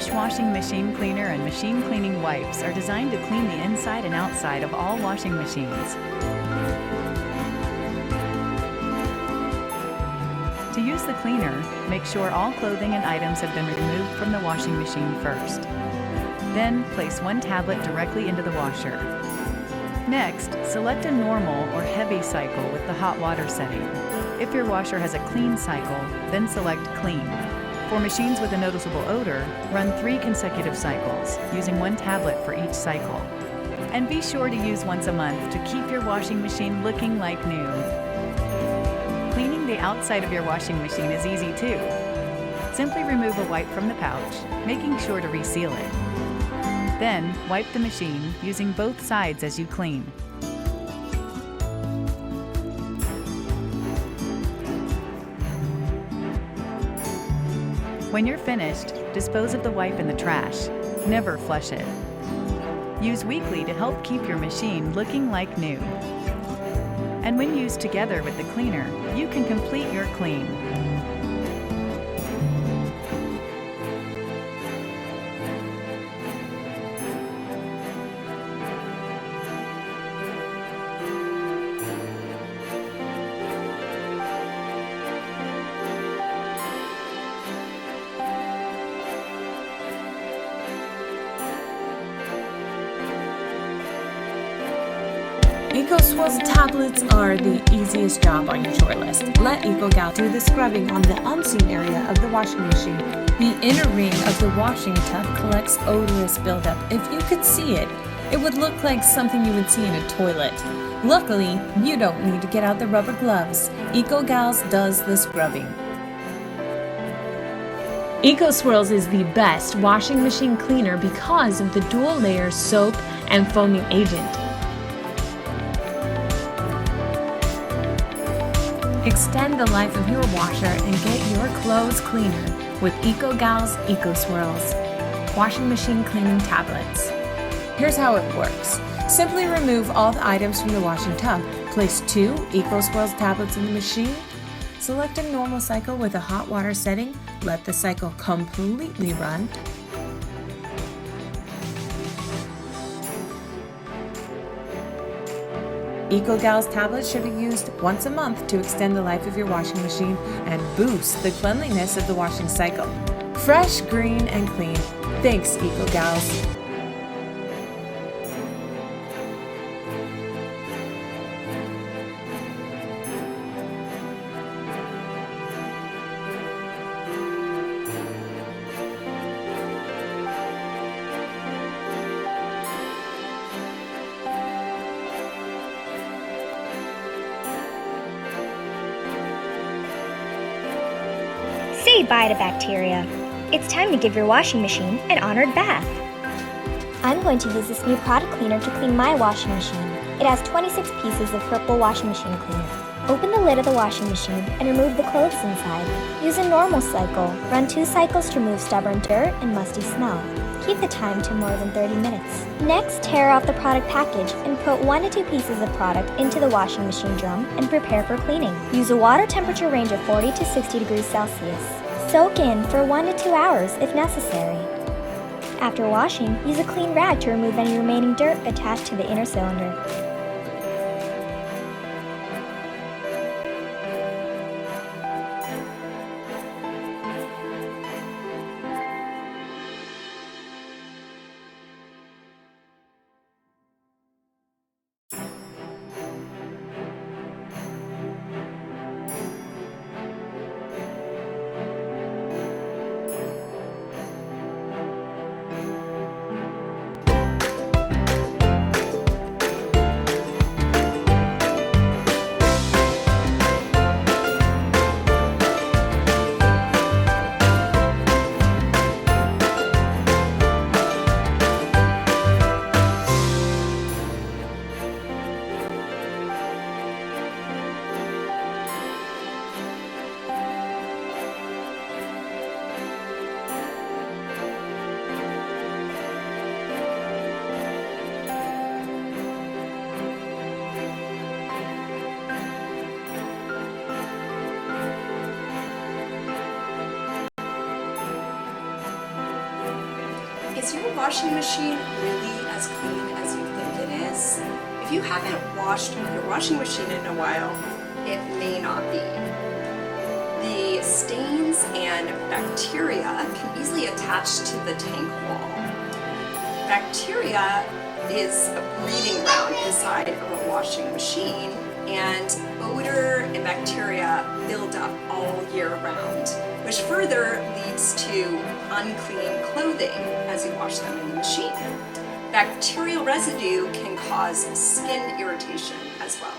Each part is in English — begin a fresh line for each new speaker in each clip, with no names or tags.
Affresh washing machine cleaner and machine cleaning wipes are designed to clean the inside and outside of all washing machines. To use the cleaner, make sure all clothing and items have been removed from the washing machine first. Then, place one tablet directly into the washer. Next, select a normal or heavy cycle with the hot water setting. If your washer has a clean cycle, then select clean. For machines with a noticeable odor, run 3 consecutive cycles, using one tablet for each cycle. And be sure to use once a month to keep your washing machine looking like new. Cleaning the outside of your washing machine is easy too. Simply remove a wipe from the pouch, making sure to reseal it. Then, wipe the machine using both sides as you clean. When you're finished, dispose of the wipe in the trash. Never flush it. Use weekly to help keep your machine looking like new. And when used together with the cleaner, you can complete your clean.
EcoSwirl's tablets are the easiest job on your chore list. Let EcoGal do the scrubbing on the unseen area of the washing machine. The inner ring of the washing tub collects odorous buildup. If you could see it, it would look like something you would see in a toilet. Luckily, you don't need to get out the rubber gloves. EcoGals does the scrubbing. EcoSwirls is the best washing machine cleaner because of the dual layer soap and foaming agent. Extend the life of your washer and get your clothes cleaner with EcoGal's EcoSwirls washing machine cleaning tablets. Here's how it works. Simply remove all the items from the washing tub. Place 2 EcoSwirls tablets in the machine. Select a normal cycle with a hot water setting. Let the cycle completely run. EcoGal's tablets should be used once a month to extend the life of your washing machine and boost the cleanliness of the washing cycle. Fresh, green, and clean. Thanks, EcoGals.
Say bye to bacteria. It's time to give your washing machine an honored bath. I'm going to use this new product cleaner to clean my washing machine. It has 26 pieces of purple washing machine cleaner. Open the lid of the washing machine and remove the clothes inside. Use a normal cycle. Run 2 cycles to remove stubborn dirt and musty smell. Keep the time to more than 30 minutes. Next, tear off the product package and put 1 to 2 pieces of product into the washing machine drum and prepare for cleaning. Use a water temperature range of 40 to 60 degrees Celsius. Soak in for 1 to 2 hours if necessary. After washing, use a clean rag to remove any remaining dirt attached to the inner cylinder.
Is your washing machine really as clean as you think it is? If you haven't washed your washing machine in a while, it may not be. The stains and bacteria can easily attach to the tank wall. Bacteria is a breeding ground inside of a washing machine, and odor and bacteria build up all year round, which further leads to unclean clothing as you wash them in the machine. Bacterial residue can cause skin irritation as well.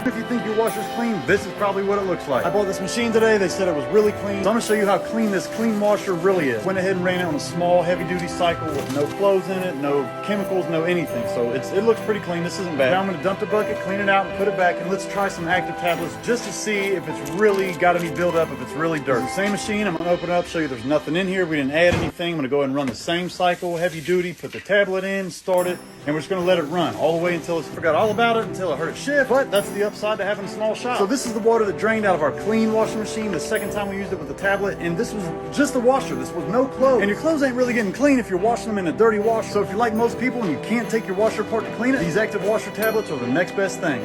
If you think your washer's clean, this is probably what it looks like. I bought this machine today. They said it was really clean. So I'm gonna show you how clean this clean washer really is. Went ahead and ran it on a small heavy duty cycle with no clothes in it, no chemicals, no anything. So it looks pretty clean. This isn't bad. Now I'm gonna dump the bucket, clean it out and put it back, and let's try some active tablets just to see if it's really got any buildup, if it's really dirt. Same machine, I'm gonna open it up, show you there's nothing in here. We didn't add anything. I'm gonna go ahead and run the same cycle, heavy duty, put the tablet in, start it, and we're just gonna let it run all the way until I forgot all about it, until I heard it shift. But that's the upside to having a small shop. So this is the water that drained out of our clean washing machine the second time we used it with the tablet, and this was just the washer. This was no clothes. And your clothes ain't really getting clean if you're washing them in a dirty wash. So if you're like most people and you can't take your washer apart to clean it, these active washer tablets are the next best thing.